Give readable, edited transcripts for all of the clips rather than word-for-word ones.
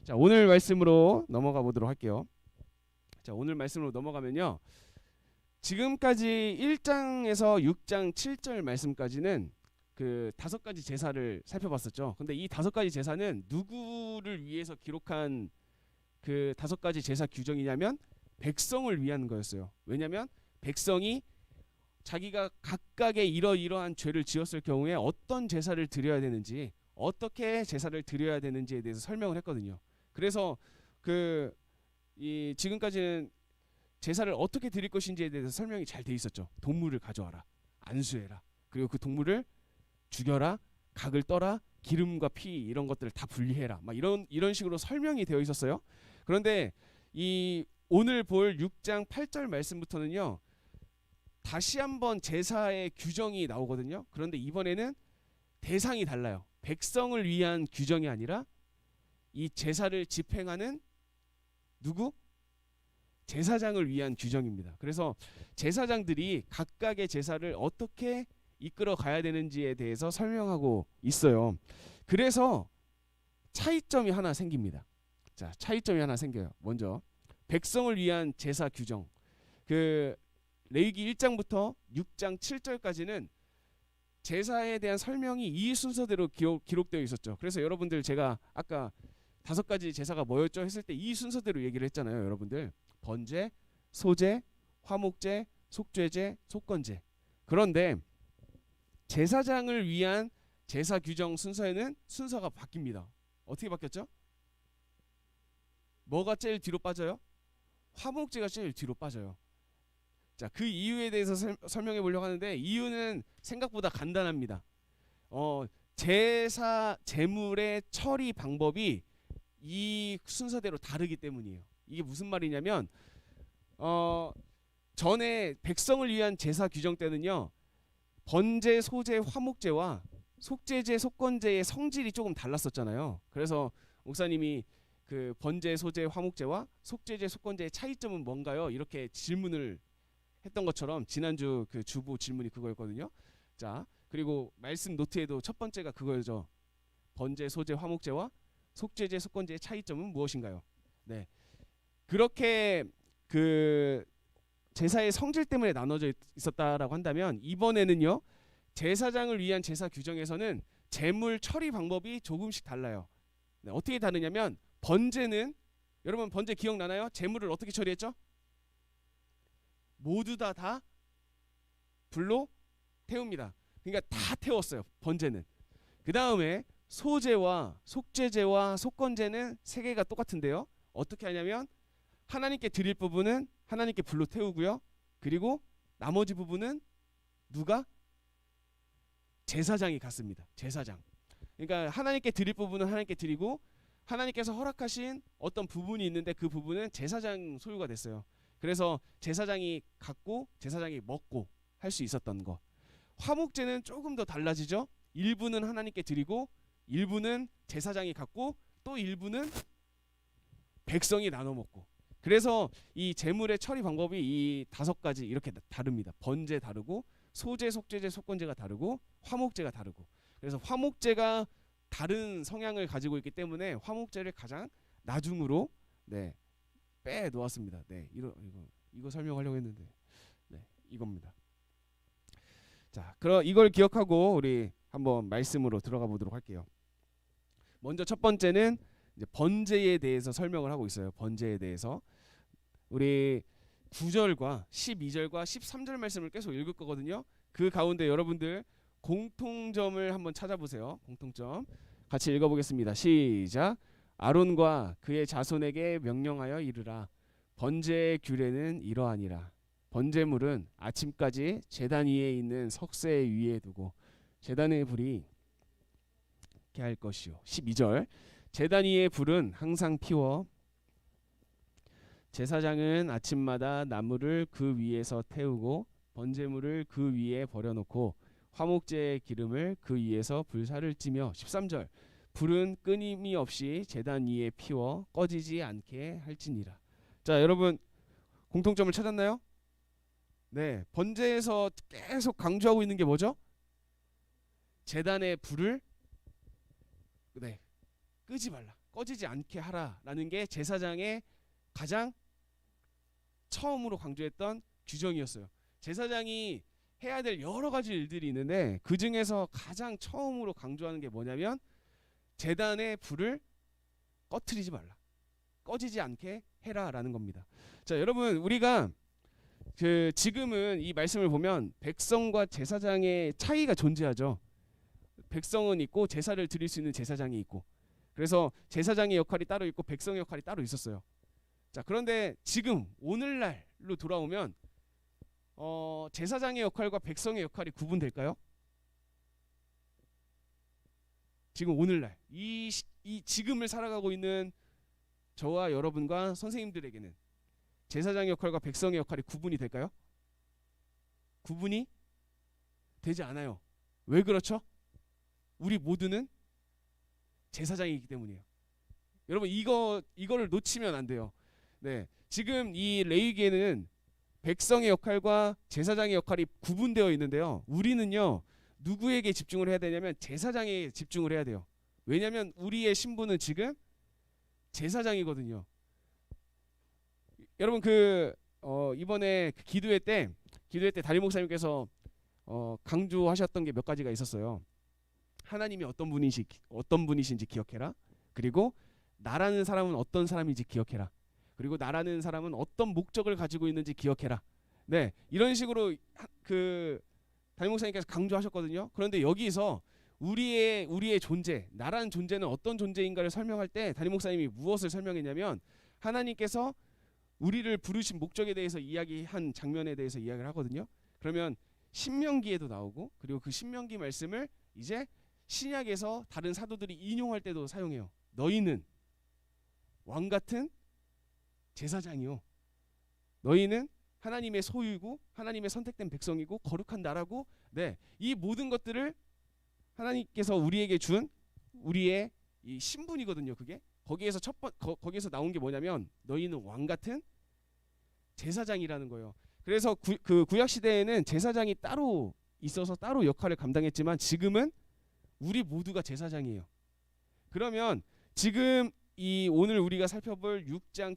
자, 오늘 말씀으로 넘어가 보도록 할게요. 자, 오늘 말씀으로 넘어가면요. 지금까지 1장에서 6장 7절 말씀까지는 그 5가지 제사를 살펴봤었죠. 근데 이 5가지 제사는 누구를 위해서 기록한 그 5가지 제사 규정이냐면 백성을 위한 거였어요. 왜냐면 백성이 자기가 각각의 이러이러한 죄를 지었을 경우에 어떤 제사를 드려야 되는지, 어떻게 제사를 드려야 되는지에 대해서 설명을 했거든요. 그래서 지금까지는 제사를 어떻게 드릴 것인지에 대해서 설명이 잘 돼 있었죠. 동물을 가져와라, 안수해라, 그리고 그 동물을 죽여라, 각을 떠라, 기름과 피 이런 것들을 다 분리해라, 막 이런 식으로 설명이 되어 있었어요. 그런데 이 오늘 볼 6장 8절 말씀부터는요, 다시 한번 제사의 규정이 나오거든요. 그런데 이번에는 대상이 달라요. 백성을 위한 규정이 아니라 이 제사를 집행하는 누구? 제사장을 위한 규정입니다. 그래서 제사장들이 각각의 제사를 어떻게 이끌어 가야 되는지에 대해서 설명하고 있어요. 그래서 차이점이 하나 생깁니다. 자, 차이점이 하나 생겨요. 먼저 백성을 위한 제사 규정. 그 레위기 1장부터 6장 7절까지는 제사에 대한 설명이 이 순서대로 기록되어 있었죠. 그래서 여러분들 제가 아까 5가지 제사가 뭐였죠 했을 때 이 순서대로 얘기를 했잖아요. 여러분들 번제, 소제, 화목제, 속죄제, 속건제. 그런데 제사장을 위한 제사 규정 순서에는 순서가 바뀝니다. 어떻게 바뀌었죠? 뭐가 제일 뒤로 빠져요? 화목제가 제일 뒤로 빠져요. 자, 그 이유에 대해서 설명해 보려고 하는데 이유는 생각보다 간단합니다. 제사 제물의 처리 방법이 이 순서대로 다르기 때문이에요. 이게 무슨 말이냐면 전에 백성을 위한 제사 규정 때는요, 번제, 소제, 화목제와 속죄제, 속건제의 성질이 조금 달랐었잖아요. 그래서 목사님이 그 번제, 소제, 화목제와 속죄제, 속건제의 차이점은 뭔가요? 이렇게 질문을 했던 것처럼 지난주 그 주보 질문이 그거였거든요. 자, 그리고 말씀 노트에도 첫 번째가 그거죠. 번제, 소제, 화목제와 속죄제, 속건제의 차이점은 무엇인가요? 네, 그렇게 그 제사의 성질 때문에 나눠져 있었다라고 한다면 이번에는요, 제사장을 위한 제사 규정에서는 제물 처리 방법이 조금씩 달라요. 네, 어떻게 다르냐면 번제는, 여러분 번제 기억나나요? 제물을 어떻게 처리했죠? 모두 다 불로 태웁니다. 그러니까 다 태웠어요, 번제는. 그 다음에 소제와 속죄제와 속건제는 3개가 똑같은데요, 어떻게 하냐면 하나님께 드릴 부분은 하나님께 불로 태우고요, 그리고 나머지 부분은 누가? 제사장이 갖습니다. 제사장. 그러니까 하나님께 드릴 부분은 하나님께 드리고 하나님께서 허락하신 어떤 부분이 있는데 그 부분은 제사장 소유가 됐어요. 그래서 제사장이 갖고 제사장이 먹고 할 수 있었던 거. 화목제는 조금 더 달라지죠. 일부는 하나님께 드리고 일부는 제사장이 갖고 또 일부는 백성이 나눠 먹고. 그래서 이 제물의 처리 방법이 이 5가지 이렇게 다릅니다. 번제 다르고 소제, 속죄제, 속건제가 다르고 화목제가 다르고. 그래서 화목제가 다른 성향을 가지고 있기 때문에 화목제를 가장 나중으로 빼 놓았습니다. 네, 이거 설명하려고 했는데 이겁니다. 자, 그럼 이걸 기억하고 우리 한번 말씀으로 들어가 보도록 할게요. 먼저 첫 번째는 이제 번제에 대해서 설명을 하고 있어요. 번제에 대해서 우리 9절과 12절과 13절 말씀을 계속 읽을 거거든요. 그 가운데 여러분들 공통점을 한번 찾아보세요. 공통점 같이 읽어보겠습니다. 시작. 아론과 그의 자손에게 명령하여 이르라. 번제의 규례는 이러하니라. 번제물은 아침까지 제단 위에 있는 석쇠 위에 두고 제단의 불이 게 할 것이요. 12절. 제단 위의 불은 항상 피워 제사장은 아침마다 나무를 그 위에서 태우고 번제물을 그 위에 버려놓고 화목제의 기름을 그 위에서 불사를 찌며 13절. 불은 끊임이 없이 제단 위에 피워 꺼지지 않게 할지니라. 자, 여러분 공통점을 찾았나요? 네, 번제에서 계속 강조하고 있는 게 뭐죠? 제단의 불을 끄지 말라. 꺼지지 않게 하라라는 게 제사장의 가장 처음으로 강조했던 규정이었어요. 제사장이 해야 될 여러 가지 일들이 있는데 그 중에서 가장 처음으로 강조하는 게 뭐냐면 제단의 불을 꺼트리지 말라, 꺼지지 않게 해라라는 겁니다. 자, 여러분, 우리가 지금은 이 말씀을 보면 백성과 제사장의 차이가 존재하죠. 백성은 있고 제사를 드릴 수 있는 제사장이 있고, 그래서 제사장의 역할이 따로 있고 백성의 역할이 따로 있었어요. 자, 그런데 지금 오늘날로 돌아오면 제사장의 역할과 백성의 역할이 구분될까요? 지금 오늘날 이 지금을 살아가고 있는 저와 여러분과 선생님들에게는 제사장의 역할과 백성의 역할이 구분이 될까요? 구분이 되지 않아요. 왜 그렇죠? 우리 모두는 제사장이기 때문이에요. 여러분, 이거를 놓치면 안 돼요. 네, 지금 이 레위기에는 백성의 역할과 제사장의 역할이 구분되어 있는데요. 우리는요, 누구에게 집중을 해야 되냐면 제사장에 집중을 해야 돼요. 왜냐하면 우리의 신분은 지금 제사장이거든요. 여러분, 이번에 기도회 때 담임 목사님께서 강조하셨던 게 몇 가지가 있었어요. 하나님이 어떤 분이신지 기억해라. 그리고 나라는 사람은 어떤 사람인지 기억해라. 그리고 나라는 사람은 어떤 목적을 가지고 있는지 기억해라. 네, 이런 식으로 담임 목사님께서 강조하셨거든요. 그런데 여기서 우리의 존재, 나라는 존재는 어떤 존재인가를 설명할 때 담임 목사님이 무엇을 설명했냐면 하나님께서 우리를 부르신 목적에 대해서 이야기한 장면에 대해서 이야기를 하거든요. 그러면 신명기에도 나오고, 그리고 그 신명기 말씀을 이제 신약에서 다른 사도들이 인용할 때도 사용해요. 너희는 왕 같은 제사장이요, 너희는 하나님의 소유이고 하나님의 선택된 백성이고 거룩한 나라고, 네, 이 모든 것들을 하나님께서 우리에게 준 우리의 이 신분이거든요. 그게 거기에서 거기에서 나온 게 뭐냐면 너희는 왕 같은 제사장이라는 거예요. 그래서 구약 시대에는 제사장이 따로 있어서 따로 역할을 감당했지만 지금은 우리 모두가 제사장이에요. 그러면 지금 오늘 우리가 살펴볼 6장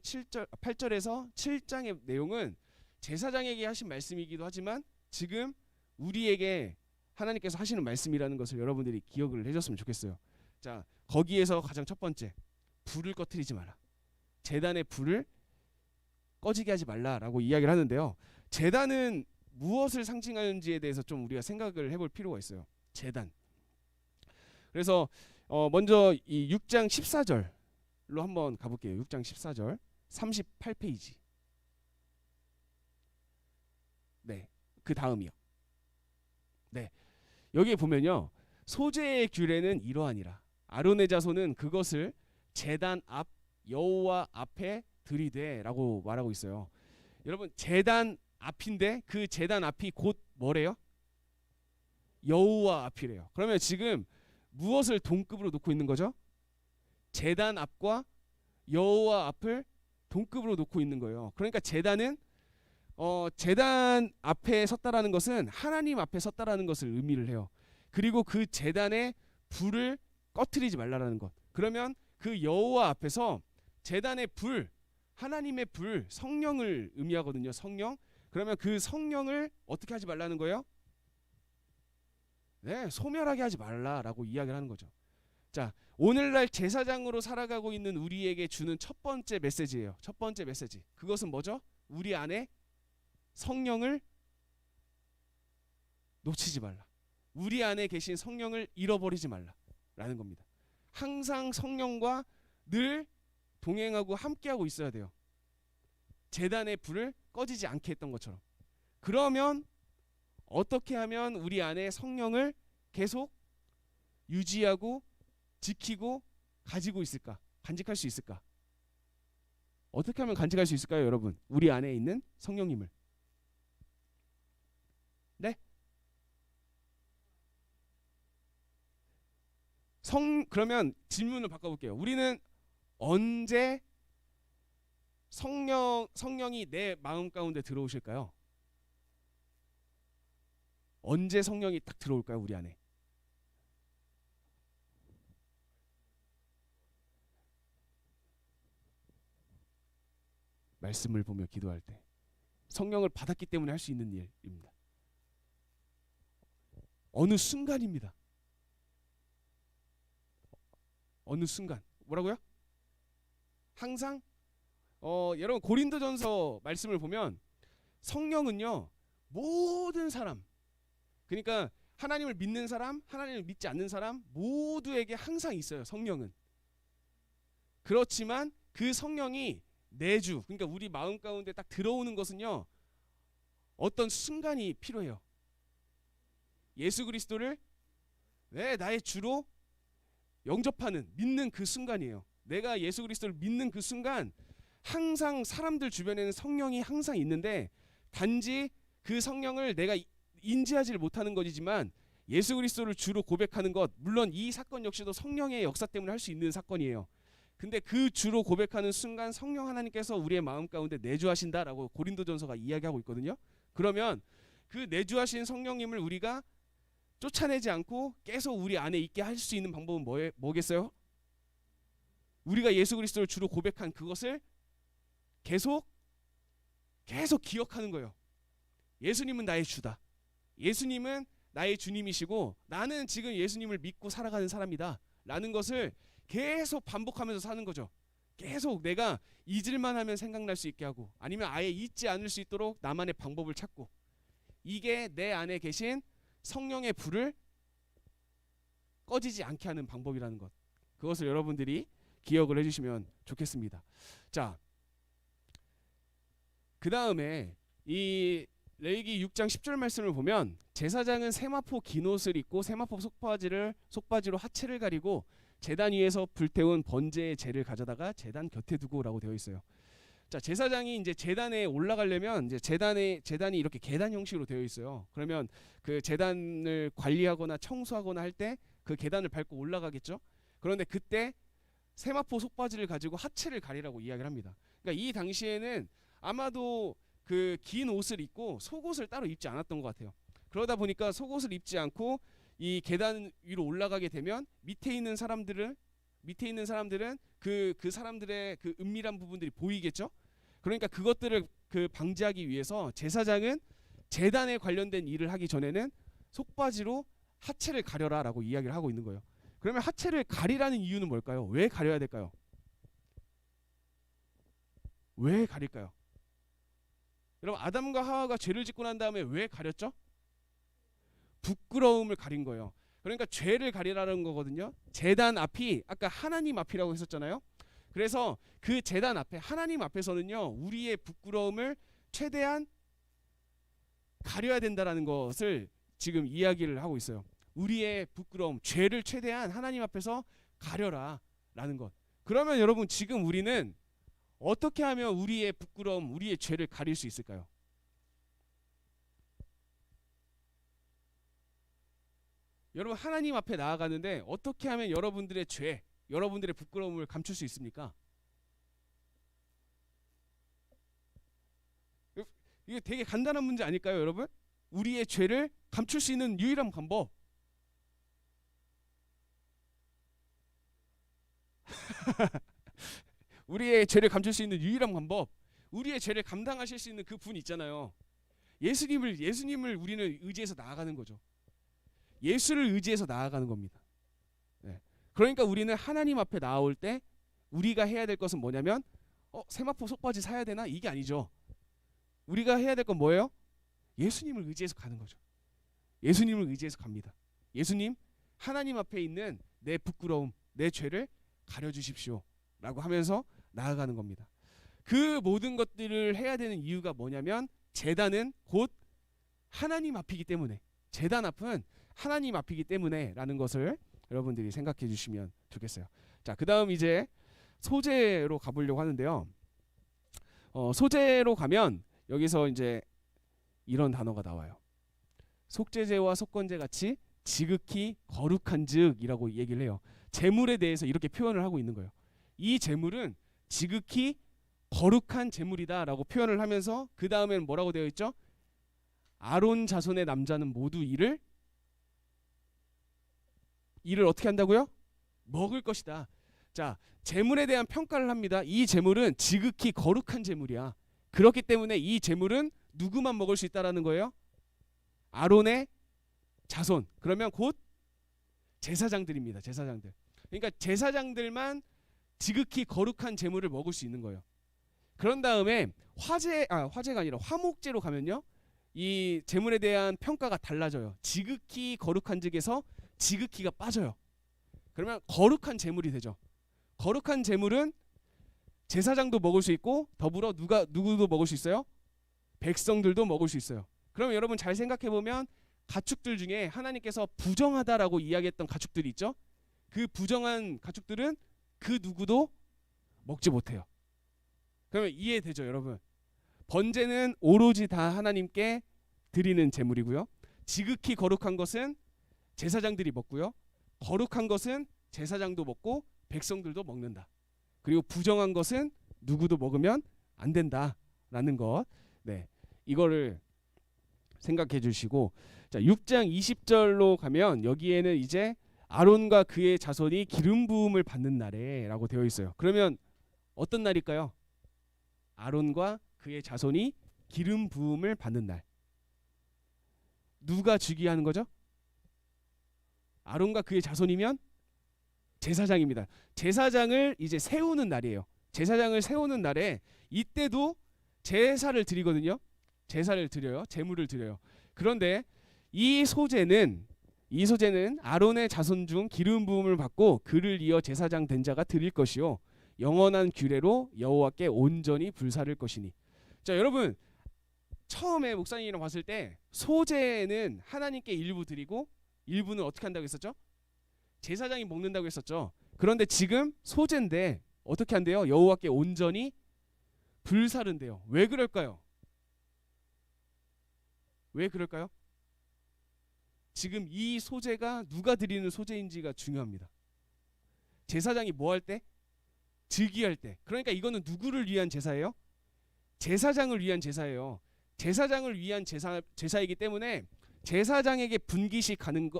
8절에서 7장의 내용은 제사장에게 하신 말씀이기도 하지만 지금 우리에게 하나님께서 하시는 말씀이라는 것을 여러분들이 기억을 해줬으면 좋겠어요. 자, 거기에서 가장 첫 번째, 불을 꺼트리지 마라. 제단의 불을 꺼지게 하지 말라라고 이야기를 하는데요. 제단은 무엇을 상징하는지에 대해서 좀 우리가 생각을 해볼 필요가 있어요. 제단. 그래서 먼저 이 6장 14절로 한번 가볼게요. 6장 14절 38페이지. 네, 그 다음이요. 네, 여기에 보면요, 소재의 규례는 이러하니라. 아론의 자손은 그것을 제단 앞 여호와 앞에 들이되라고 말하고 있어요. 여러분, 제단 앞인데 그 제단 앞이 곧 뭐래요? 여호와 앞이래요. 그러면 지금 무엇을 동급으로 놓고 있는 거죠? 제단 앞과 여호와 앞을 동급으로 놓고 있는 거예요. 그러니까 제단은 제단 앞에 섰다라는 것은 하나님 앞에 섰다라는 것을 의미를 해요. 그리고 그 제단의 불을 꺼트리지 말라라는 것. 그러면 그 여호와 앞에서 제단의 불, 하나님의 불, 성령을 의미하거든요. 성령. 그러면 그 성령을 어떻게 하지 말라는 거예요? 네, 소멸하게 하지 말라라고 이야기를 하는 거죠. 자, 오늘날 제사장으로 살아가고 있는 우리에게 주는 첫 번째 메시지예요. 첫 번째 메시지. 그것은 뭐죠? 우리 안에 성령을 놓치지 말라. 우리 안에 계신 성령을 잃어버리지 말라라는 겁니다. 항상 성령과 늘 동행하고 함께하고 있어야 돼요. 제단의 불을 꺼지지 않게 했던 것처럼. 그러면 어떻게 하면 우리 안에 성령을 계속 유지하고 지키고 가지고 있을까? 간직할 수 있을까? 어떻게 하면 간직할 수 있을까요, 여러분? 우리 안에 있는 성령님을. 네? 그러면 질문을 바꿔볼게요. 우리는 언제 성령이 내 마음 가운데 들어오실까요? 언제 성령이 딱 들어올까요, 우리 안에? 말씀을 보며 기도할 때 성령을 받았기 때문에 할 수 있는 일입니다. 어느 순간입니다. 어느 순간. 뭐라고요? 항상 여러분 고린도전서 말씀을 보면 성령은요 모든 사람, 그러니까 하나님을 믿는 사람, 하나님을 믿지 않는 사람 모두에게 항상 있어요. 성령은. 그렇지만 그 성령이 내주, 그러니까 우리 마음 가운데 딱 들어오는 것은요 어떤 순간이 필요해요. 예수 그리스도를 나의 주로 영접하는, 믿는 그 순간이에요. 내가 예수 그리스도를 믿는 그 순간 항상 사람들 주변에는 성령이 항상 있는데 단지 그 성령을 내가 인지하지를 못하는 것이지만 예수 그리스도를 주로 고백하는 것, 물론 이 사건 역시도 성령의 역사 때문에 할 수 있는 사건이에요. 근데 그 주로 고백하는 순간 성령 하나님께서 우리의 마음 가운데 내주하신다라고 고린도전서가 이야기하고 있거든요. 그러면 그 내주하신 성령님을 우리가 쫓아내지 않고 계속 우리 안에 있게 할 수 있는 방법은 뭐겠어요? 우리가 예수 그리스도를 주로 고백한 그것을 계속 기억하는 거예요. 예수님은 나의 주다. 예수님은 나의 주님이시고 나는 지금 예수님을 믿고 살아가는 사람이다 라는 것을 계속 반복하면서 사는 거죠. 계속 내가 잊을만 하면 생각날 수 있게 하고 아니면 아예 잊지 않을 수 있도록 나만의 방법을 찾고, 이게 내 안에 계신 성령의 불을 꺼지지 않게 하는 방법이라는 것, 그것을 여러분들이 기억을 해주시면 좋겠습니다. 자, 그 다음에 이 레위기 6장 10절 말씀을 보면 제사장은 세마포 긴 옷을 입고 세마포 속바지로 하체를 가리고 제단 위에서 불태운 번제의 재를 가져다가 제단 곁에 두고라고 되어 있어요. 자, 제사장이 이제 제단에 올라가려면 이제 제단이 이렇게 계단 형식으로 되어 있어요. 그러면 그 제단을 관리하거나 청소하거나 할 때 그 계단을 밟고 올라가겠죠. 그런데 그때 세마포 속바지를 가지고 하체를 가리라고 이야기를 합니다. 그러니까 이 당시에는 아마도 그 긴 옷을 입고 속옷을 따로 입지 않았던 것 같아요. 그러다 보니까 속옷을 입지 않고 이 계단 위로 올라가게 되면 밑에 있는 사람들은 그 사람들의 그 은밀한 부분들이 보이겠죠. 그러니까 그것들을 방지하기 위해서 제사장은 제단에 관련된 일을 하기 전에는 속바지로 하체를 가려라라고 이야기를 하고 있는 거예요. 그러면 하체를 가리라는 이유는 뭘까요? 왜 가려야 될까요? 왜 가릴까요? 여러분, 아담과 하와가 죄를 짓고 난 다음에 왜 가렸죠? 부끄러움을 가린 거예요. 그러니까 죄를 가리라는 거거든요. 제단 앞이 아까 하나님 앞이라고 했었잖아요. 그래서 그 제단 앞에 하나님 앞에서는요 우리의 부끄러움을 최대한 가려야 된다라는 것을 지금 이야기를 하고 있어요. 우리의 부끄러움, 죄를 최대한 하나님 앞에서 가려라 라는 것. 그러면 여러분, 지금 우리는 어떻게 하면 우리의 부끄러움, 우리의 죄를 가릴 수 있을까요? 여러분, 하나님 앞에 나아가는데 어떻게 하면 여러분들의 죄, 여러분들의 부끄러움을 감출 수 있습니까? 이게 되게 간단한 문제 아닐까요, 여러분? 우리의 죄를 감출 수 있는 유일한 방법. 우리의 죄를 감출 수 있는 유일한 방법. 우리의 죄를 감당하실 수 있는 그 분 있잖아요. 예수님을 우리는 의지해서 나아가는 거죠. 예수를 의지해서 나아가는 겁니다. 네. 그러니까 우리는 하나님 앞에 나올 때 우리가 해야 될 것은 뭐냐면 세마포 속바지 사야 되나? 이게 아니죠. 우리가 해야 될 건 뭐예요? 예수님을 의지해서 가는 거죠. 예수님을 의지해서 갑니다. 예수님, 하나님 앞에 있는 내 부끄러움, 내 죄를 가려주십시오 라고 하면서 나아가는 겁니다. 그 모든 것들을 해야 되는 이유가 뭐냐면 제단은 곧 하나님 앞이기 때문에, 제단 앞은 하나님 앞이기 때문에 라는 것을 여러분들이 생각해 주시면 좋겠어요. 자, 그 다음 이제 소제로 가보려고 하는데요. 소제로 가면 여기서 이제 이런 단어가 나와요. 속죄제와 속건제 같이 지극히 거룩한즉이라고 얘기를 해요. 제물에 대해서 이렇게 표현을 하고 있는 거예요. 이 제물은 지극히 거룩한 제물이다라고 표현을 하면서 그 다음에는 뭐라고 되어 있죠? 아론 자손의 남자는 모두 이를 어떻게 한다고요? 먹을 것이다. 자, 재물에 대한 평가를 합니다. 이 재물은 지극히 거룩한 재물이야. 그렇기 때문에 이 재물은 누구만 먹을 수 있다라는 거예요? 아론의 자손. 그러면 곧 제사장들입니다. 제사장들. 그러니까 제사장들만 지극히 거룩한 재물을 먹을 수 있는 거예요. 그런 다음에 화제가 아니라 화목제로 가면요, 이 재물에 대한 평가가 달라져요. 지극히 거룩한 즉에서 지극히가 빠져요. 그러면 거룩한 재물이 되죠. 거룩한 재물은 제사장도 먹을 수 있고 더불어 누구도 먹을 수 있어요? 백성들도 먹을 수 있어요. 그럼 여러분 잘 생각해 보면 가축들 중에 하나님께서 부정하다라고 이야기했던 가축들이 있죠. 그 부정한 가축들은 그 누구도 먹지 못해요. 그러면 이해되죠, 여러분? 번제는 오로지 다 하나님께 드리는 제물이고요. 지극히 거룩한 것은 제사장들이 먹고요. 거룩한 것은 제사장도 먹고 백성들도 먹는다. 그리고 부정한 것은 누구도 먹으면 안 된다라는 것. 네, 이거를 생각해 주시고, 자, 6장 20절로 가면 여기에는 이제 아론과 그의 자손이 기름 부음을 받는 날에라고 되어 있어요. 그러면 어떤 날일까요? 아론과 그의 자손이 기름 부음을 받는 날. 누가 즉위하는 거죠? 아론과 그의 자손이면 제사장입니다. 제사장을 이제 세우는 날이에요. 제사장을 세우는 날에 이때도 제사를 드리거든요. 제사를 드려요. 제물을 드려요. 그런데 이 소제는 아론의 자손 중 기름 부음을 받고 그를 이어 제사장 된 자가 드릴 것이요 영원한 규례로 여호와께 온전히 불사를 것이니. 자, 여러분, 처음에 목사님이랑 봤을 때 소제는 하나님께 일부 드리고 일부는 어떻게 한다고 했었죠? 제사장이 먹는다고 했었죠. 그런데 지금 소제인데 어떻게 한대요? 여호와께 온전히 불사른대요. 왜 그럴까요? 왜 그럴까요? 지금 이 소제가 누가 드리는 소제인지가 중요합니다. 제사장이 뭐 할 때? 즉위할 때. 그러니까 이거는 누구를 위한 제사예요? 제사장을 위한 제사예요. 제사장을 위한 제사이기 때문에 제사장에게 분깃이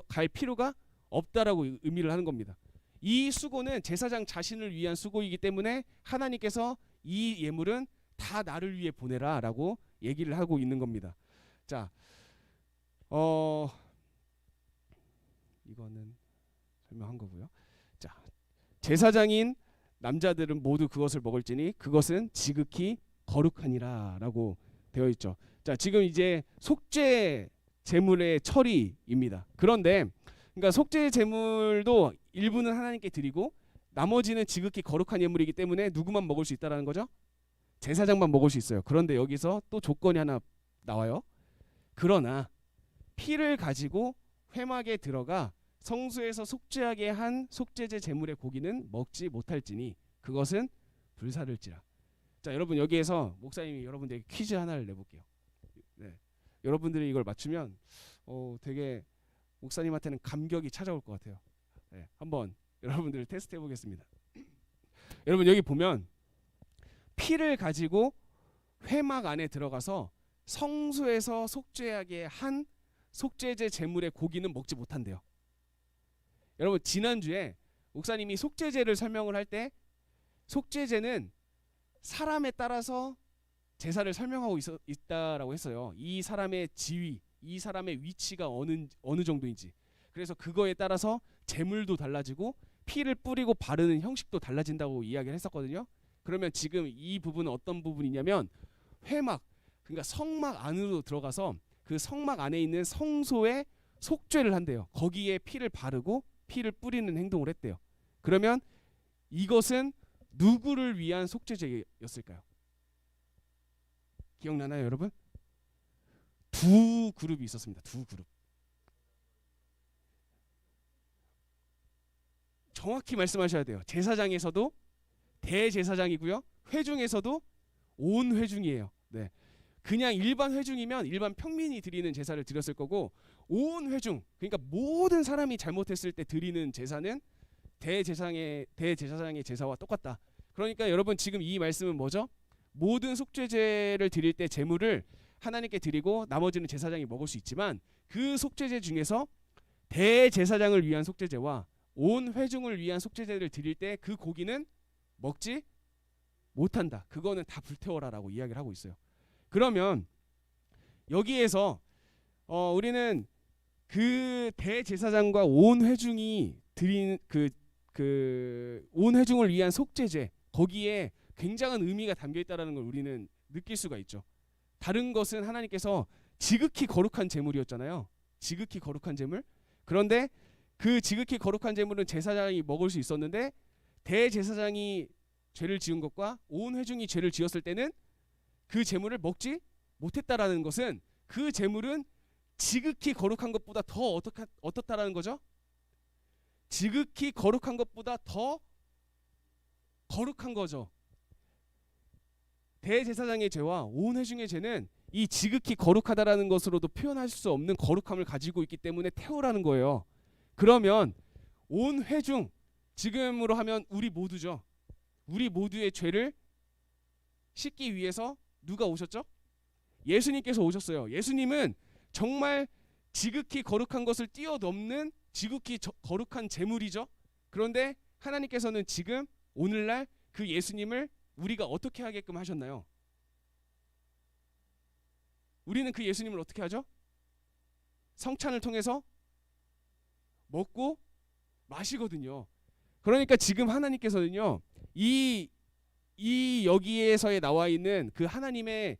갈 필요가 없다라고 의미를 하는 겁니다. 이 수고는 제사장 자신을 위한 수고이기 때문에 하나님께서 이 예물은 다 나를 위해 보내라라고 얘기를 하고 있는 겁니다. 자, 이거는 설명한 거고요. 자, 제사장인 남자들은 모두 그것을 먹을지니 그것은 지극히 거룩하니라라고 되어 있죠. 자, 지금 이제 속죄 제물의 처리입니다. 그런데 그러니까 속죄 제물도 일부는 하나님께 드리고 나머지는 지극히 거룩한 예물이기 때문에 누구만 먹을 수 있다라는 거죠? 제사장만 먹을 수 있어요. 그런데 여기서 또 조건이 하나 나와요. 그러나 피를 가지고 회막에 들어가 성소에서 속죄하게 한 속죄제 제물의 고기는 먹지 못할지니 그것은 불사를지라. 자, 여러분, 여기에서 목사님이 여러분들에게 퀴즈 하나를 내볼게요. 네. 여러분들이 이걸 맞추면 되게 목사님한테는 감격이 찾아올 것 같아요. 네, 한번 여러분들을 테스트 해보겠습니다. 여러분, 여기 보면 피를 가지고 회막 안에 들어가서 성소에서 속죄하게 한 속죄제 제물의 고기는 먹지 못한대요. 여러분, 지난주에 목사님이 속죄제를 설명을 할 때 속죄제는 사람에 따라서 제사를 설명하고 있다라고 했어요. 이 사람의 지위, 이 사람의 위치가 어느 정도인지. 그래서 그거에 따라서 제물도 달라지고 피를 뿌리고 바르는 형식도 달라진다고 이야기를 했었거든요. 그러면 지금 이 부분은 어떤 부분이냐면 회막, 그러니까 성막 안으로 들어가서 그 성막 안에 있는 성소에 속죄를 한대요. 거기에 피를 바르고 피를 뿌리는 행동을 했대요. 그러면 이것은 누구를 위한 속죄제였을까요? 기억나나요, 여러분? 두 그룹이 있었습니다. 두 그룹. 정확히 말씀하셔야 돼요. 제사장에서도 대제사장이고요. 회중에서도 온 회중이에요. 네. 그냥 일반 회중이면 일반 평민이 드리는 제사를 드렸을 거고, 온 회중, 그러니까 모든 사람이 잘못했을 때 드리는 제사는 대제사장의 제사와 똑같다. 그러니까 여러분, 지금 이 말씀은 뭐죠? 모든 속죄제를 드릴 때 제물을 하나님께 드리고 나머지는 제사장이 먹을 수 있지만 그 속죄제 중에서 대제사장을 위한 속죄제와 온 회중을 위한 속죄제를 드릴 때 그 고기는 먹지 못한다. 그거는 다 불태워라라고 이야기를 하고 있어요. 그러면 여기에서 우리는 그 대제사장과 온 회중이 드린 온 회중을 위한 속죄제, 거기에 굉장한 의미가 담겨 있다라는 걸 우리는 느낄 수가 있죠. 다른 것은 하나님께서 지극히 거룩한 제물이었잖아요. 지극히 거룩한 제물. 그런데 그 지극히 거룩한 제물은 제사장이 먹을 수 있었는데 대제사장이 죄를 지은 것과 온 회중이 죄를 지었을 때는 그 제물을 먹지 못했다라는 것은 그 제물은 지극히 거룩한 것보다 더 어떻다라는 거죠? 지극히 거룩한 것보다 더 거룩한 거죠. 대제사장의 죄와 온 회중의 죄는 이 지극히 거룩하다라는 것으로도 표현할 수 없는 거룩함을 가지고 있기 때문에 태우라는 거예요. 그러면 온 회중, 지금으로 하면 우리 모두죠. 우리 모두의 죄를 씻기 위해서 누가 오셨죠? 예수님께서 오셨어요. 예수님은 정말 지극히 거룩한 것을 뛰어넘는 지극히 거룩한 제물이죠. 그런데 하나님께서는 지금 오늘날 그 예수님을 우리가 어떻게 하게끔 하셨나요? 우리는 그 예수님을 어떻게 하죠? 성찬을 통해서 먹고 마시거든요. 그러니까 지금 하나님께서는요, 이 여기에서에 나와 있는 그 하나님의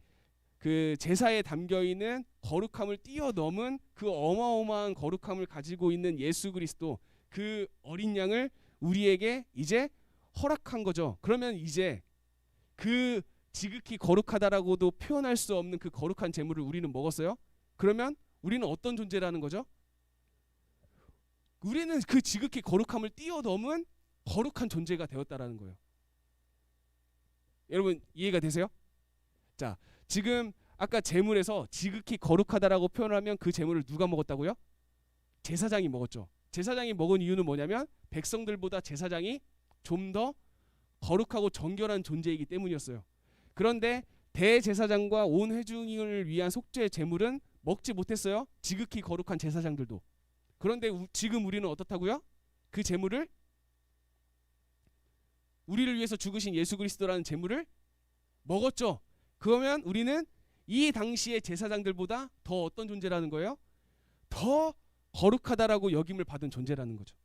그 제사에 담겨 있는 거룩함을 뛰어넘은 그 어마어마한 거룩함을 가지고 있는 예수 그리스도, 그 어린 양을 우리에게 이제 허락한 거죠. 그러면 이제 그 지극히 거룩하다라고도 표현할 수 없는 그 거룩한 제물을 우리는 먹었어요. 그러면 우리는 어떤 존재라는 거죠? 우리는 그 지극히 거룩함을 뛰어넘은 거룩한 존재가 되었다라는 거예요. 여러분 이해가 되세요? 자, 지금 아까 제물에서 지극히 거룩하다라고 표현하면 그 제물을 누가 먹었다고요? 제사장이 먹었죠. 제사장이 먹은 이유는 뭐냐면 백성들보다 제사장이 좀 더 거룩하고 정결한 존재이기 때문이었어요. 그런데 대제사장과 온 회중을 위한 속죄 제물은 먹지 못했어요. 지극히 거룩한 제사장들도. 그런데 지금 우리는 어떻다고요? 그 제물을, 우리를 위해서 죽으신 예수 그리스도라는 제물을 먹었죠. 그러면 우리는 이 당시의 제사장들보다 더 어떤 존재라는 거예요? 더 거룩하다라고 여김을 받은 존재라는 거죠.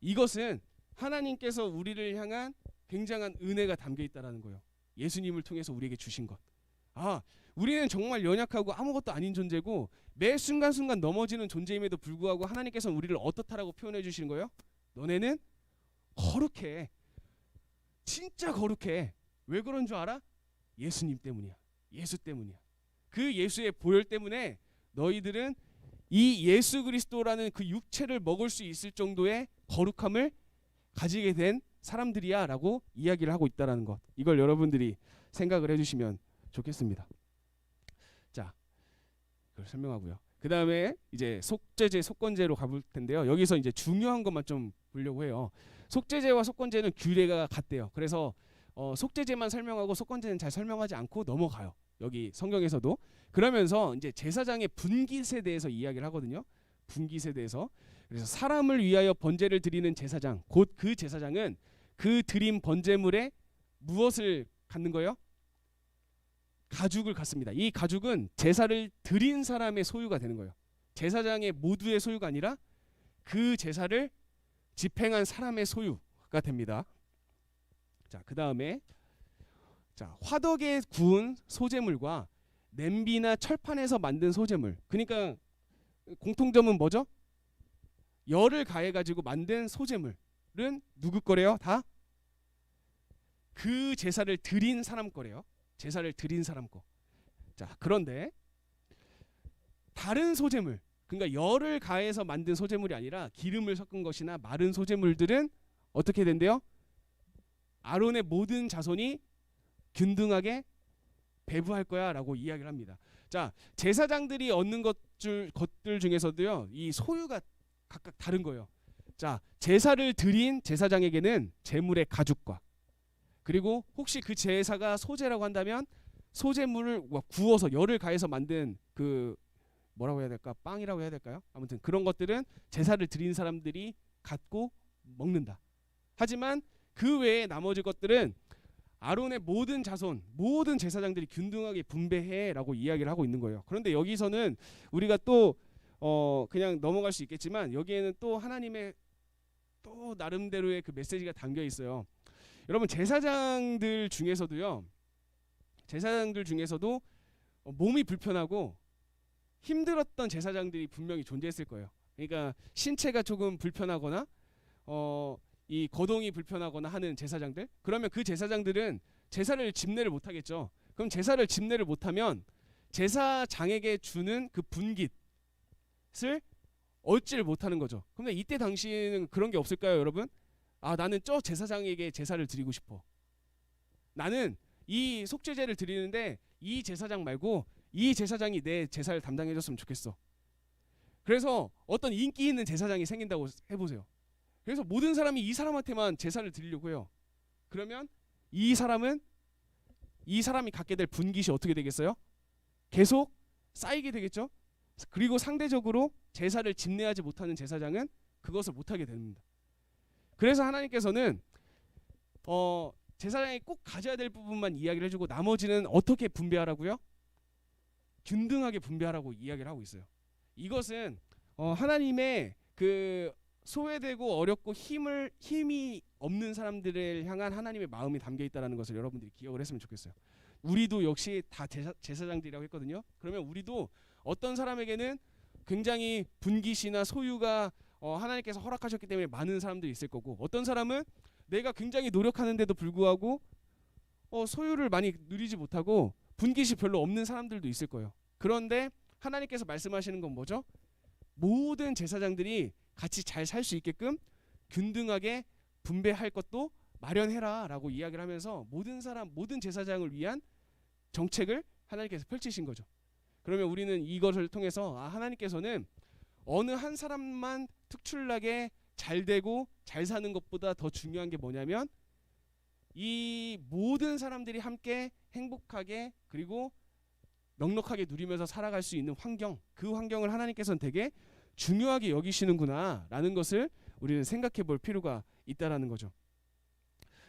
이것은 하나님께서 우리를 향한 굉장한 은혜가 담겨 있다라는 거예요. 예수님을 통해서 우리에게 주신 것. 우리는 정말 연약하고 아무것도 아닌 존재고 매 순간순간 넘어지는 존재임에도 불구하고 하나님께서는 우리를 어떻다라고 표현해 주시는 거예요? 너네는 거룩해. 진짜 거룩해. 왜 그런 줄 알아? 예수님 때문이야. 예수 때문이야. 그 예수의 보혈 때문에 너희들은 이 예수 그리스도라는 그 육체를 먹을 수 있을 정도의 거룩함을 가지게 된 사람들이야 라고 이야기를 하고 있다는 것. 이걸 여러분들이 생각을 해주시면 좋겠습니다. 자, 그걸 설명하고요. 그 다음에 이제 속죄제, 속건제로 가볼 텐데요. 여기서 이제 중요한 것만 좀 보려고 해요. 속죄제와 속건제는 규례가 같대요. 그래서 속죄제만 설명하고 속건제는 잘 설명하지 않고 넘어가요. 여기 성경에서도. 그러면서 이제 제사장의 분깃에 대해서 이야기를 하거든요. 분깃에 대해서. 그래서 사람을 위하여 번제를 드리는 제사장, 곧 그 제사장은 그 드린 번제물에 무엇을 갖는 거예요? 가죽을 갖습니다. 이 가죽은 제사를 드린 사람의 소유가 되는 거예요. 제사장의 모두의 소유가 아니라 그 제사를 집행한 사람의 소유가 됩니다. 자, 그 다음에 화덕에 구운 소제물과 냄비나 철판에서 만든 소제물. 그러니까 공통점은 뭐죠? 열을 가해가지고 만든 소제물은 누구 거래요? 다 그 제사를 드린 사람 거래요. 제사를 드린 사람 거. 자, 그런데 다른 소제물, 그러니까 열을 가해서 만든 소제물이 아니라 기름을 섞은 것이나 마른 소제물들은 어떻게 된대요? 아론의 모든 자손이 균등하게 배부할 거야라고 이야기를 합니다. 자, 제사장들이 얻는 것들 중에서도요, 이 소유가 각각 다른 거예요. 자, 제사를 드린 제사장에게는 제물의 가죽과, 그리고 혹시 그 제사가 소제라고 한다면 소제물을 구워서 열을 가해서 만든 그 뭐라고 해야 될까? 빵이라고 해야 될까요? 아무튼 그런 것들은 제사를 드린 사람들이 갖고 먹는다. 하지만 그 외에 나머지 것들은 아론의 모든 자손, 모든 제사장들이 균등하게 분배해라고 이야기를 하고 있는 거예요. 그런데 여기서는 우리가 또 그냥 넘어갈 수 있겠지만 여기에는 또 하나님의 또 나름대로의 그 메시지가 담겨 있어요. 여러분 제사장들 중에서도 몸이 불편하고 힘들었던 제사장들이 분명히 존재했을 거예요. 그러니까 신체가 조금 불편하거나 이 거동이 불편하거나 하는 제사장들, 그러면 그 제사장들은 제사를 집례를 못 하겠죠. 그럼 제사를 집례를 못하면 제사장에게 주는 그 분깃을 얻지를 못하는 거죠. 근데 이때 당시에는 그런 게 없을까요, 여러분? 아, 나는 저 제사장에게 제사를 드리고 싶어. 나는 이 속죄제를 드리는데 이 제사장 말고 이 제사장이 내 제사를 담당해줬으면 좋겠어. 그래서 어떤 인기 있는 제사장이 생긴다고 해보세요. 그래서 모든 사람이 이 사람한테만 제사를 드리려고 해요. 그러면 이 사람이 갖게 될 분깃이 어떻게 되겠어요? 계속 쌓이게 되겠죠. 그리고 상대적으로 제사를 집례하지 못하는 제사장은 그것을 못하게 됩니다. 그래서 하나님께서는 제사장이 꼭 가져야 될 부분만 이야기를 해주고 나머지는 어떻게 분배하라고요? 균등하게 분배하라고 이야기를 하고 있어요. 이것은 하나님의 그 소외되고 어렵고 힘이 없는 사람들을 향한 하나님의 마음이 담겨 있다는 것을 여러분들이 기억을 했으면 좋겠어요. 우리도 역시 다 제사장들이라고 했거든요. 그러면 우리도 어떤 사람에게는 굉장히 분깃이나 소유가 하나님께서 허락하셨기 때문에 많은 사람들이 있을 거고, 어떤 사람은 내가 굉장히 노력하는데도 불구하고 소유를 많이 누리지 못하고 분깃이 별로 없는 사람들도 있을 거예요. 그런데 하나님께서 말씀하시는 건 뭐죠? 모든 제사장들이 같이 잘 살 수 있게끔 균등하게 분배할 것도 마련해라 라고 이야기를 하면서 모든 제사장을 위한 정책을 하나님께서 펼치신 거죠. 그러면 우리는 이것을 통해서 하나님께서는 어느 한 사람만 특출나게 잘 되고 잘 사는 것보다 더 중요한 게 뭐냐면 이 모든 사람들이 함께 행복하게 그리고 넉넉하게 누리면서 살아갈 수 있는 환경, 그 환경을 하나님께서는 되게 중요하게 여기시는구나 라는 것을 우리는 생각해 볼 필요가 있다라는 거죠.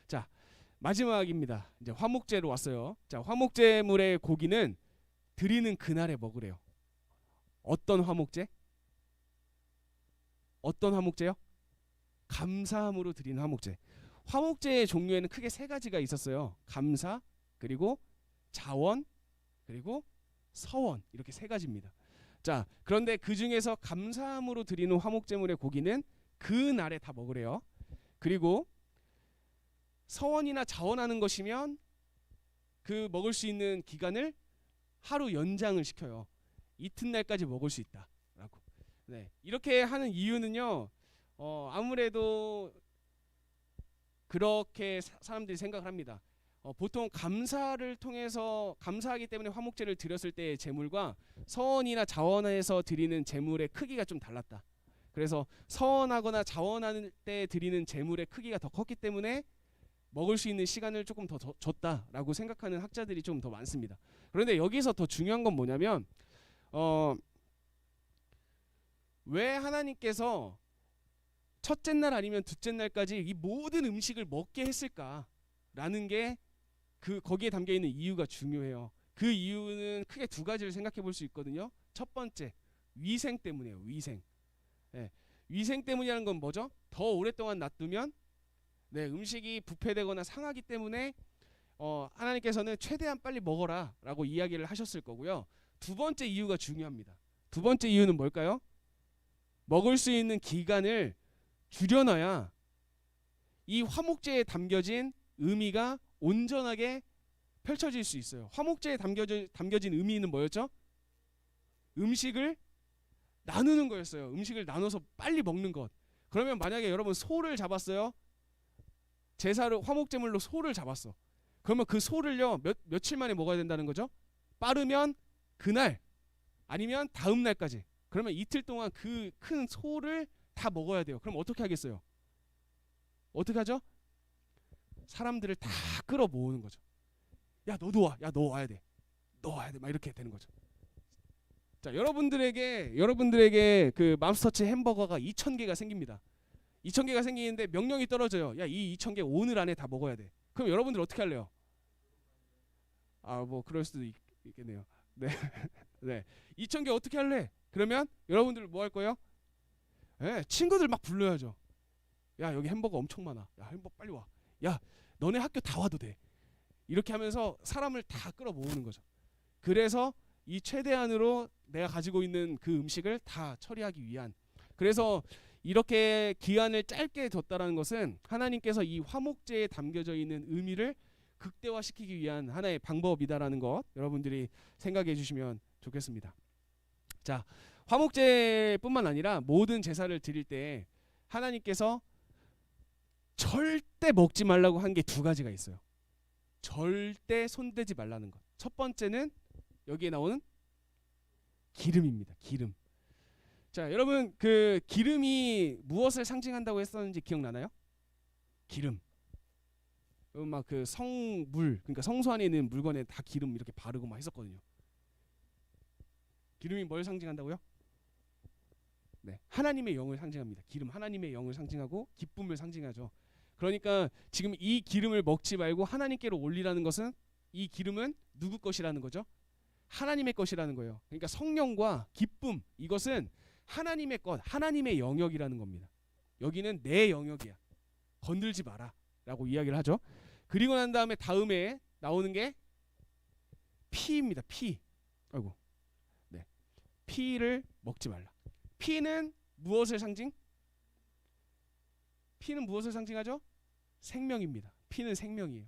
자, 마지막입니다. 이제 화목제로 왔어요. 자, 화목제물의 고기는 드리는 그날에 먹으래요. 어떤 화목제? 어떤 화목제요? 감사함으로 드리는 화목제. 화목제의 종류에는 크게 세 가지가 있었어요. 감사, 그리고 자원, 그리고 서원, 이렇게 세 가지입니다. 자, 그런데 그 중에서 감사함으로 드리는 화목제물의 고기는 그 날에 다 먹으래요. 그리고 서원이나 자원하는 것이면 그 먹을 수 있는 기간을 하루 연장을 시켜요. 이튿날까지 먹을 수 있다라고. 네, 이렇게 하는 이유는요. 아무래도 그렇게 사람들이 생각을 합니다. 보통 감사를 통해서 감사하기 때문에 화목제를 드렸을 때의 제물과 서원이나 자원해서 드리는 제물의 크기가 좀 달랐다. 그래서 서원하거나 자원할 때 드리는 제물의 크기가 더 컸기 때문에 먹을 수 있는 시간을 조금 더 줬다라고 생각하는 학자들이 좀 더 많습니다. 그런데 여기서 더 중요한 건 뭐냐면 왜 하나님께서 첫째 날 아니면 둘째 날까지 이 모든 음식을 먹게 했을까라는 게 거기에 담겨 있는 이유가 중요해요. 그 이유는 크게 두 가지를 생각해 볼 수 있거든요. 첫 번째, 위생 때문이에요. 위생. 네. 위생 때문이라는 건 뭐죠? 더 오랫동안 놔두면 음식이 부패되거나 상하기 때문에 하나님께서는 최대한 빨리 먹어라 라고 이야기를 하셨을 거고요. 두 번째 이유가 중요합니다. 두 번째 이유는 뭘까요? 먹을 수 있는 기간을 줄여놔야 이 화목제에 담겨진 의미가 온전하게 펼쳐질 수 있어요. 화목제에 담겨진 의미는 뭐였죠? 음식을 나누는 거였어요. 음식을 나눠서 빨리 먹는 것. 그러면 만약에 여러분 소를 잡았어요. 제사를 화목제물로 소를 잡았어. 그러면 그 소를요 며칠 만에 먹어야 된다는 거죠. 빠르면 그날 아니면 다음 날까지. 그러면 이틀 동안 그 큰 소를 다 먹어야 돼요. 그럼 어떻게 하겠어요? 어떻게 하죠? 사람들을 다 끌어 모으는 거죠. 야 너도 와. 야 너 와야 돼. 너 와야 돼. 막 이렇게 되는 거죠. 자, 여러분들에게 그 맘스터치 햄버거가 2,000개가 생깁니다. 2,000개가 생기는데 명령이 떨어져요. 야, 이 2,000개 오늘 안에 다 먹어야 돼. 그럼 여러분들 어떻게 할래요? 아, 뭐 그럴 수도 있겠네요. 네. 네. 2,000개 어떻게 할래? 그러면 여러분들 뭐 할 거예요? 네, 친구들 막 불러야죠. 야, 여기 햄버거 엄청 많아. 야, 햄버거 빨리 와. 야, 너네 학교 다 와도 돼. 이렇게 하면서 사람을 다 끌어모으는 거죠. 그래서 이 최대한으로 내가 가지고 있는 그 음식을 다 처리하기 위한. 그래서 이렇게 기한을 짧게 뒀다라는 것은 하나님께서 이 화목제에 담겨져 있는 의미를 극대화시키기 위한 하나의 방법이다라는 것 여러분들이 생각해 주시면 좋겠습니다. 자, 화목제뿐만 아니라 모든 제사를 드릴 때 하나님께서 절대 먹지 말라고 한 게 두 가지가 있어요. 절대 손대지 말라는 것. 첫 번째는 여기에 나오는 기름입니다. 기름. 자, 여러분 그 기름이 무엇을 상징한다고 했었는지 기억나나요? 기름. 막 그 성물, 그러니까 성소 안에 있는 물건에 다 기름 이렇게 바르고 막 했었거든요. 기름이 뭘 상징한다고요? 네, 하나님의 영을 상징합니다. 기름, 하나님의 영을 상징하고 기쁨을 상징하죠. 그러니까 지금 이 기름을 먹지 말고 하나님께로 올리라는 것은 이 기름은 누구 것이라는 거죠? 하나님의 것이라는 거예요. 그러니까 성령과 기쁨, 이것은 하나님의 것, 하나님의 영역이라는 겁니다. 여기는 내 영역이야. 건들지 마라 라고 이야기를 하죠. 그리고 난 다음에 다음에 나오는 게 피입니다. 피. 아이고. 네. 피를 먹지 말라. 피는 무엇을 상징? 피는 무엇을 상징하죠? 생명입니다. 피는 생명이에요.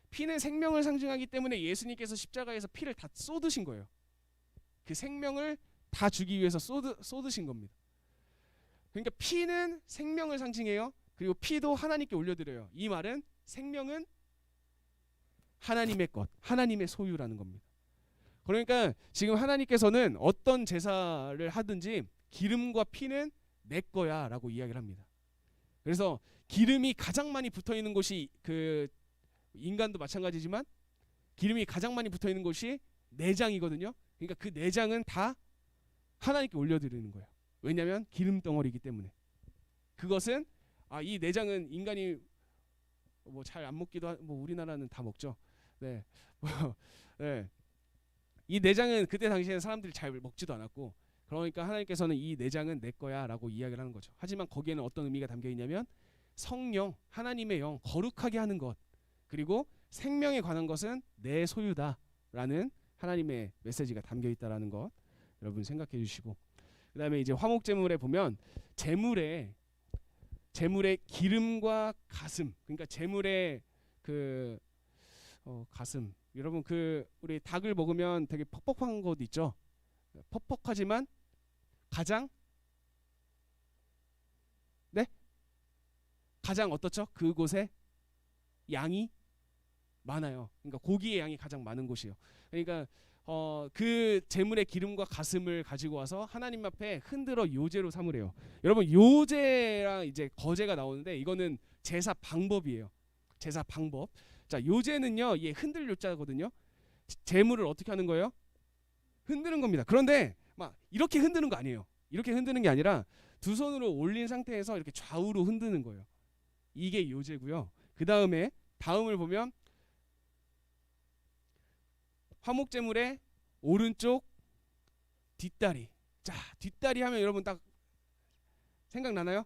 피는 생명을 상징하기 때문에 예수님께서 십자가에서 피를 다 쏟으신 거예요. 그 생명을 다 주기 위해서 쏟으신 겁니다. 그러니까 피는 생명을 상징해요. 그리고 피도 하나님께 올려드려요. 이 말은 생명은 하나님의 것, 하나님의 소유라는 겁니다. 그러니까 지금 하나님께서는 어떤 제사를 하든지 기름과 피는 내 거야 라고 이야기를 합니다. 그래서 기름이 가장 많이 붙어있는 곳이 그 인간도 마찬가지지만 기름이 가장 많이 붙어있는 곳이 내장이거든요. 그러니까 그 내장은 다 하나님께 올려드리는 거예요. 왜냐하면 기름 덩어리이기 때문에. 그것은 이 내장은 인간이 뭐 잘 안 먹기도 뭐 우리나라는 다 먹죠. 네. 네. 이 내장은 그때 당시에는 사람들이 잘 먹지도 않았고, 그러니까 하나님께서는 이 내장은 내 거야라고 이야기를 하는 거죠. 하지만 거기에는 어떤 의미가 담겨 있냐면 성령, 하나님의 영, 거룩하게 하는 것, 그리고 생명에 관한 것은 내 소유다라는 하나님의 메시지가 담겨 있다라는 것 여러분 생각해 주시고, 그다음에 이제 화목제물에 보면 제물의 기름과 가슴, 그러니까 제물의 그 가슴, 여러분 그 우리 닭을 먹으면 되게 퍽퍽한 것 있죠. 퍽퍽하지만 가장 어떻죠? 그곳에 양이 많아요. 그러니까 고기의 양이 가장 많은 곳이에요. 그러니까 그 제물의 기름과 가슴을 가지고 와서 하나님 앞에 흔들어 요제로 삼으래요. 여러분 요제랑 이제 거제가 나오는데 이거는 제사 방법이에요. 제사 방법. 자, 요제는요, 예, 흔들 요자거든요. 제물을 어떻게 하는 거예요? 흔드는 겁니다. 그런데 막 이렇게 흔드는 거 아니에요. 이렇게 흔드는 게 아니라 두 손으로 올린 상태에서 이렇게 좌우로 흔드는 거예요. 이게 요제고요. 그 다음을 보면 화목제물의 오른쪽 뒷다리. 자, 뒷다리 하면 여러분 딱 생각나나요?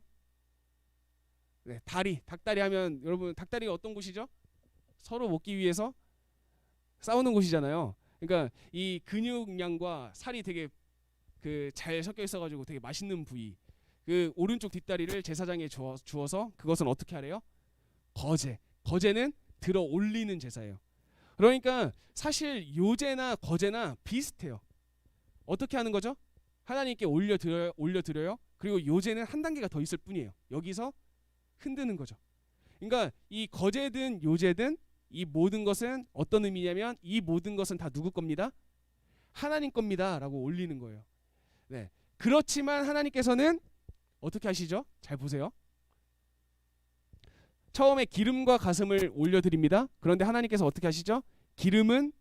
네, 다리, 닭다리 하면 여러분 닭다리가 어떤 곳이죠? 서로 먹기 위해서 싸우는 곳이잖아요. 그러니까 이 근육량과 살이 되게 그 잘 섞여 있어가지고 되게 맛있는 부위. 그 오른쪽 뒷다리를 제사장에 주어서 그것은 어떻게 하래요? 거제는 들어 올리는 제사예요. 그러니까 사실 요제나 거제나 비슷해요. 어떻게 하는 거죠? 하나님께 올려드려요. 그리고 요제는 한 단계가 더 있을 뿐이에요. 여기서 흔드는 거죠. 그러니까 이 거제든 요제든 이 모든 것은 어떤 의미냐면 이 모든 것은 다 누구 겁니다? 하나님 겁니다 라고 올리는 거예요. 네. 그렇지만 하나님께서는 어떻게 하시죠? 잘 보세요. 처음에 기름과 가슴을 올려드립니다. 그런데 하나님께서 어떻게 하시죠? 기름은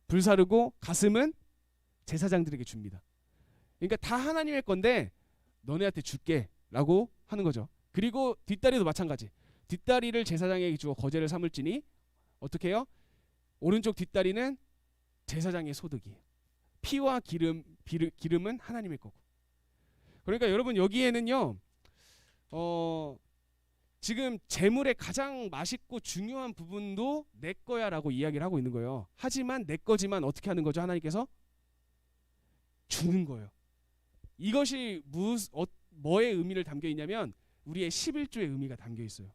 불사르고 가슴은 제사장들에게 줍니다. 그러니까 다 하나님의 건데 너네한테 줄게 라고 하는 거죠. 그리고 뒷다리도 마찬가지. 뒷다리를 제사장에게 주어 거제를 삼을지니 어떻게 해요? 오른쪽 뒷다리는 제사장의 소득이에요. 피와 기름은 하나님의 거고. 그러니까 여러분 여기에는요. 지금 재물의 가장 맛있고 중요한 부분도 내 거야라고 이야기를 하고 있는 거예요. 하지만 내 거지만 어떻게 하는 거죠? 하나님께서 주는 거예요. 이것이 뭐의 의미를 담겨 있냐면 우리의 11조의 의미가 담겨 있어요.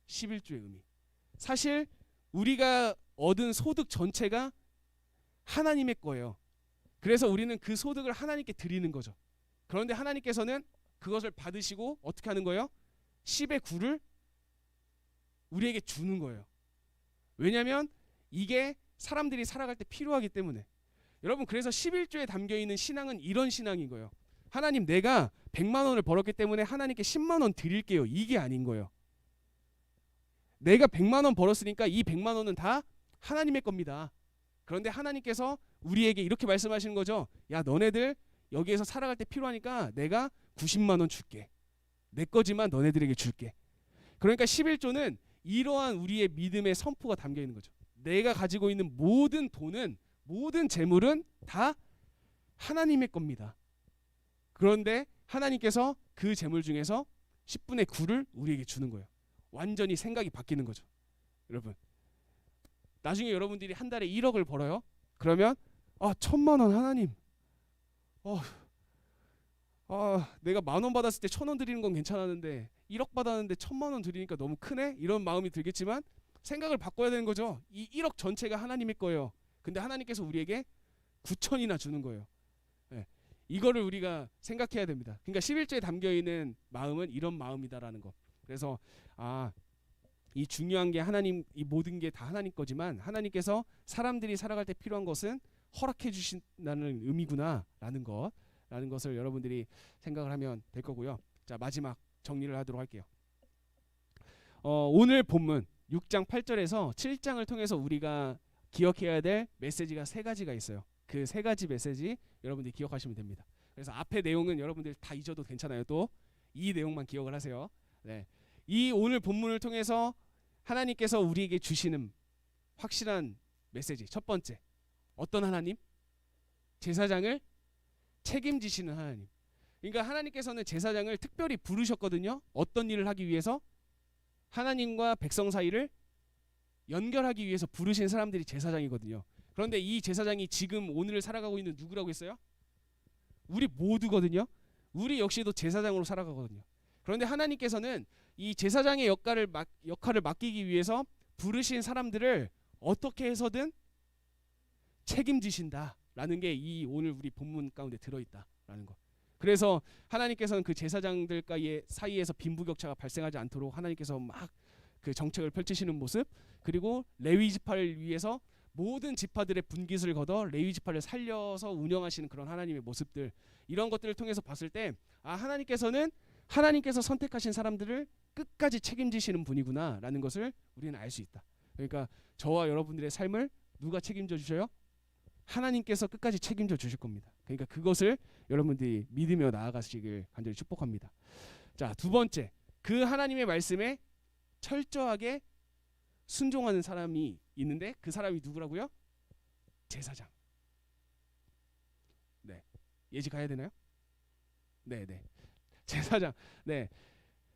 11조의 의미. 사실 우리가 얻은 소득 전체가 하나님의 거예요. 그래서 우리는 그 소득을 하나님께 드리는 거죠. 그런데 하나님께서는 그것을 받으시고 어떻게 하는 거예요? 10의 9를 우리에게 주는 거예요. 왜냐하면 이게 사람들이 살아갈 때 필요하기 때문에. 여러분 그래서 11조에 담겨있는 신앙은 이런 신앙인 거예요. 하나님 내가 100만 원을 벌었기 때문에 하나님께 10만 원 드릴게요. 이게 아닌 거예요. 내가 100만 원 벌었으니까 이 100만 원은 다 하나님의 겁니다. 그런데 하나님께서 우리에게 이렇게 말씀하시는 거죠. 야 너네들 여기에서 살아갈 때 필요하니까 내가 90만 원 줄게. 내 거지만 너네들에게 줄게. 그러니까 11조는 이러한 우리의 믿음의 선포가 담겨 있는 거죠. 내가 가지고 있는 모든 돈은 모든 재물은 다 하나님의 겁니다. 그런데 하나님께서 그 재물 중에서 10분의 9를 우리에게 주는 거예요. 완전히 생각이 바뀌는 거죠. 여러분 나중에 여러분들이 한 달에 1억을 벌어요. 그러면 1,000만 원 하나님 내가 10,000원 받았을 때 1,000원 드리는 건 괜찮았는데 1억 받았는데 1,000만 원 드리니까 너무 크네? 이런 마음이 들겠지만 생각을 바꿔야 되는 거죠. 이 1억 전체가 하나님의 거예요. 근데 하나님께서 우리에게 9천이나 주는 거예요. 네. 이거를 우리가 생각해야 됩니다. 그러니까 11조에 담겨있는 마음은 이런 마음이다라는 거. 그래서 이 중요한 게 하나님, 이 모든 게 다 하나님 거지만 하나님께서 사람들이 살아갈 때 필요한 것은 허락해 주신다는 의미구나라는 것을 여러분들이 생각을 하면 될 거고요. 자 마지막 정리를 하도록 할게요. 오늘 본문 6장 8절에서 7장을 통해서 우리가 기억해야 될 메시지가 3가지가 있어요. 그 3가지 메시지 여러분들이 기억하시면 됩니다. 그래서 앞에 내용은 여러분들 다 잊어도 괜찮아요. 또 이 내용만 기억을 하세요. 네. 이 오늘 본문을 통해서 하나님께서 우리에게 주시는 확실한 메시지 첫 번째 어떤 하나님? 제사장을 책임지시는 하나님. 그러니까 하나님께서는 제사장을 특별히 부르셨거든요. 어떤 일을 하기 위해서? 하나님과 백성 사이를 연결하기 위해서 부르신 사람들이 제사장이거든요. 그런데 이 제사장이 지금 오늘을 살아가고 있는 누구라고 했어요? 우리 모두거든요. 우리 역시도 제사장으로 살아가거든요. 그런데 하나님께서는 이 제사장의 역할을 맡기기 위해서 부르신 사람들을 어떻게 해서든 책임지신다라는 게 이 오늘 우리 본문 가운데 들어있다라는 거. 그래서 하나님께서는 그 제사장들 사이에서 빈부격차가 발생하지 않도록 하나님께서 막 그 정책을 펼치시는 모습, 그리고 레위 지파를 위해서 모든 지파들의 분깃을 걷어 레위 지파를 살려서 운영하시는 그런 하나님의 모습들, 이런 것들을 통해서 봤을 때 하나님께서 선택하신 사람들을 끝까지 책임지시는 분이구나라는 것을 우리는 알 수 있다. 그러니까 저와 여러분들의 삶을 누가 책임져 주셔요? 하나님께서 끝까지 책임져 주실 겁니다. 그러니까 그것을 여러분들이 믿으며 나아가시길 간절히 축복합니다. 자, 두 번째, 그 하나님의 말씀에 철저하게 순종하는 사람이 있는데 그 사람이 누구라고요? 제사장. 네, 예지 가야 되나요? 네. 제사장. 네,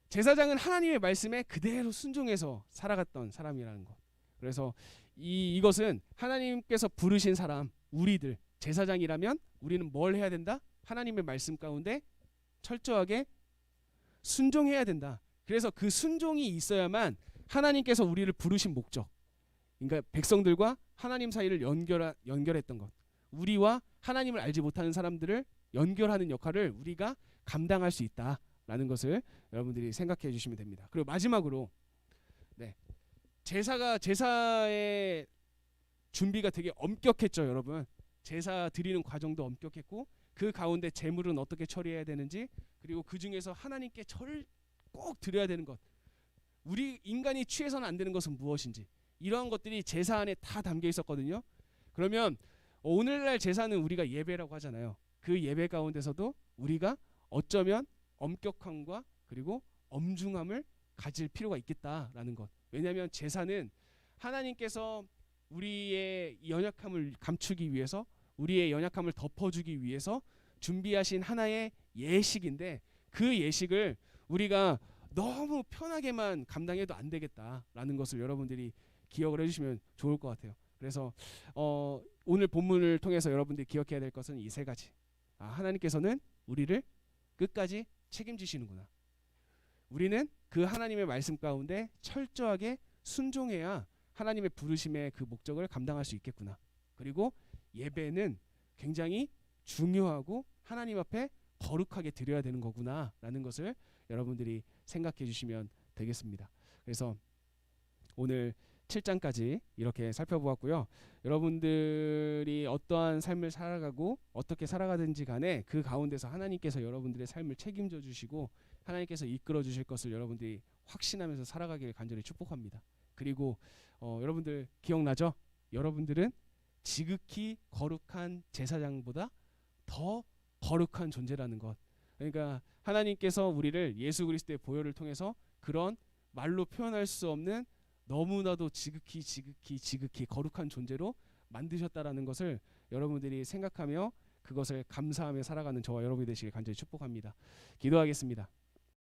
제사장은 하나님의 말씀에 그대로 순종해서 살아갔던 사람이라는 것. 그래서 이것은 하나님께서 부르신 사람, 우리들 제사장이라면 우리는 뭘 해야 된다? 하나님의 말씀 가운데 철저하게 순종해야 된다. 그래서 그 순종이 있어야만 하나님께서 우리를 부르신 목적, 그러니까 백성들과 하나님 사이를 연결했던 것, 우리와 하나님을 알지 못하는 사람들을 연결하는 역할을 우리가 감당할 수 있다라는 것을 여러분들이 생각해 주시면 됩니다. 그리고 마지막으로 제사의 준비가 되게 엄격했죠, 여러분. 제사 드리는 과정도 엄격했고 그 가운데 제물은 어떻게 처리해야 되는지, 그리고 그 중에서 하나님께 절을 꼭 드려야 되는 것, 우리 인간이 취해서는 안 되는 것은 무엇인지, 이러한 것들이 제사 안에 다 담겨 있었거든요. 그러면 오늘날 제사는 우리가 예배라고 하잖아요. 그 예배 가운데서도 우리가 어쩌면 엄격함과 그리고 엄중함을 가질 필요가 있겠다라는 것. 왜냐하면 제사는 하나님께서 우리의 연약함을 감추기 위해서, 우리의 연약함을 덮어주기 위해서 준비하신 하나의 예식인데, 그 예식을 우리가 너무 편하게만 감당해도 안 되겠다라는 것을 여러분들이 기억을 해주시면 좋을 것 같아요. 그래서 오늘 본문을 통해서 여러분들이 기억해야 될 것은 이 세 가지. 하나님께서는 우리를 끝까지 책임지시는구나. 우리는 그 하나님의 말씀 가운데 철저하게 순종해야 하나님의 부르심의 그 목적을 감당할 수 있겠구나. 그리고 예배는 굉장히 중요하고 하나님 앞에 거룩하게 드려야 되는 거구나 라는 것을 여러분들이 생각해 주시면 되겠습니다. 그래서 오늘 7장까지 이렇게 살펴보았고요. 여러분들이 어떠한 삶을 살아가고 어떻게 살아가든지 간에 그 가운데서 하나님께서 여러분들의 삶을 책임져 주시고 하나님께서 이끌어 주실 것을 여러분들이 확신하면서 살아가기를 간절히 축복합니다. 그리고 여러분들 기억나죠? 여러분들은 지극히 거룩한 제사장보다 더 거룩한 존재라는 것. 그러니까 하나님께서 우리를 예수 그리스도의 보혈을 통해서 그런 말로 표현할 수 없는 너무나도 지극히 거룩한 존재로 만드셨다라는 것을 여러분들이 생각하며 그것을 감사하며 살아가는 저와 여러분이 되시길 간절히 축복합니다. 기도하겠습니다.